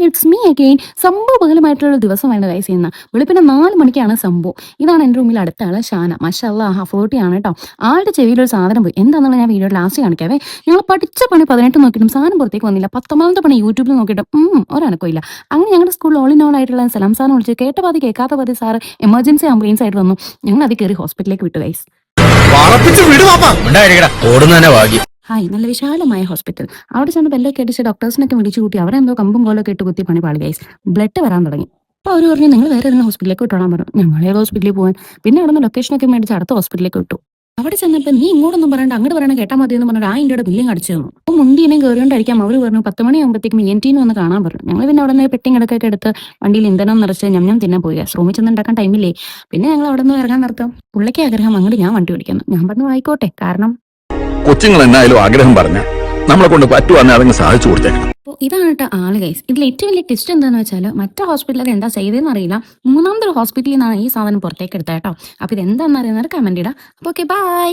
It's me again. സംഭവം ബഹലമായിട്ടുള്ള ദിവസമാണ് guys ഇന്ന്. വെളുപ്പിനെ 4 മണിക്കാണ് സംഭവം. ഇതാണ് എൻ്റെ റൂമിൽ അടുത്ത ആള് ഷാന. മാഷാഅല്ലാഹ് ഫ്ലോട്ടിയാണ് കേട്ടോ. ആളുടെ ചെവിയിലൊരു സാധനം പോയി. എന്താണെന്നുള്ള ഞാൻ വീഡിയോ ലാസ്റ്റ് കാണിക്കാവേ. ഞങ്ങൾ പഠിച്ച പണി 18 നോക്കിയിട്ടും സാധനം പുറത്തേക്ക് വന്നില്ല. 19ാമത്തെ പണി യൂട്യൂബിൽ നോക്കിയിട്ടും ഒരനക്കമില്ല. അങ്ങനെ ഞങ്ങളുടെ സ്കൂളിൽ ഓൾ ഇൻ ഓൾ ആയിട്ടുള്ള സലാം സാറിനെ വിളിച്ച് കേട്ട പാതി കേൾക്കാത്ത പാതി സാറ് എമർജൻസി ആംബുലൻസ് ആയിട്ട് വന്നു. ഞങ്ങൾ അത് കയറി ഹോസ്പിറ്റലിലേക്ക് വിട്ടു ഗൈസ്. ഹായ്, നല്ല വിശാലമായ ഹോസ്പിറ്റൽ. അവിടെ ചെന്ന് ബെല്ലൊക്കെ അടിച്ച് ഡോക്ടേഴ്സിനൊക്കെ വിളിച്ചു കൂട്ടി അവരെന്തോ കമ്പും പോലൊക്കെ ഇട്ട് കുത്തി പണി പാളി ഗൈസ്. ബ്ലഡ് വരാൻ തുടങ്ങി. അപ്പോൾ അവർ പറഞ്ഞു നിങ്ങൾ വേറെ ഏതെങ്കിലും ഹോസ്പിറ്റലിലേക്ക് വിട്ടോളാൻ പറഞ്ഞു. ഞങ്ങളെ ഹോസ്പിറ്റലിൽ പോകാൻ. പിന്നെ അവിടെ നിന്ന് ലൊക്കേഷനൊക്കെ മേടിച്ച് അടുത്ത ഹോസ്പിറ്റലിലേക്ക് വിട്ടു. അവിടെ ചെന്നപ്പോൾ നീ ഇങ്ങോട്ടൊന്നും പറയണ്ട അങ്ങോട്ട് പറയണ കേട്ടാൽ മതി എന്ന് പറഞ്ഞാൽ ഇന്ത്യയുടെ ബില്ലിങ് അടിച്ചു തന്നു. അപ്പോൾ മുന്തിനെ കയറിയോണ്ടായിരിക്കാം അവർ പറഞ്ഞു 10 മണിയാകുമ്പോഴത്തേക്കും ENT വന്ന് കാണാൻ പറഞ്ഞു. ഞങ്ങൾ പിന്നെ അവിടെ നിന്ന് പെട്ടിങ് ഇടക്കൊക്കെ എടുത്ത് വണ്ടിയിൽ ഇന്ധനം നിറച്ച് ഞം തിന്നാൻ പോയി. റൂമിൽ ചെന്ന് ഉണ്ടാക്കാൻ ടൈമില്ലേ. പിന്നെ ഞങ്ങൾ അവിടെ നിന്ന് ഇറങ്ങാൻ നിർത്തും. പുള്ളിക്ക് ആഗ്രഹം അങ്ങോട്ട് ഞാൻ വണ്ടി ഓടിക്കുന്നു. ഞാൻ പറഞ്ഞു ആയിക്കോട്ടെ, കാരണം കൊച്ചുങ്ങൾ എന്നായാലും ആഗ്രഹം പറഞ്ഞ നമ്മളെ കൊണ്ട് പറ്റുവാന്നെ അതങ്ങ് സാധിച്ചു കൊടുത്തേക്കണം. അപ്പോൾ ഇതാണ് കേട്ടോ ആള് ഗൈസ്. ഇതിൽ ഏറ്റവും വലിയ ടെസ്റ്റ് എന്താണെന്ന് വെച്ചാൽ മറ്റേ ഹോസ്പിറ്റലിൽ എന്താ ചെയ്തതെന്ന് അറിയില്ല. 3ാമതൊരു ഹോസ്പിറ്റലിൽ നിന്നാണ് ഈ സാധനം പുറത്തേക്ക് എടുത്തത് കേട്ടോ. അപ്പോൾ ഇത് എന്താണെന്ന് അറിയുന്നവർ കമന്റ് ഇടാം. അപ്പോൾ ഓക്കെ, ബൈ.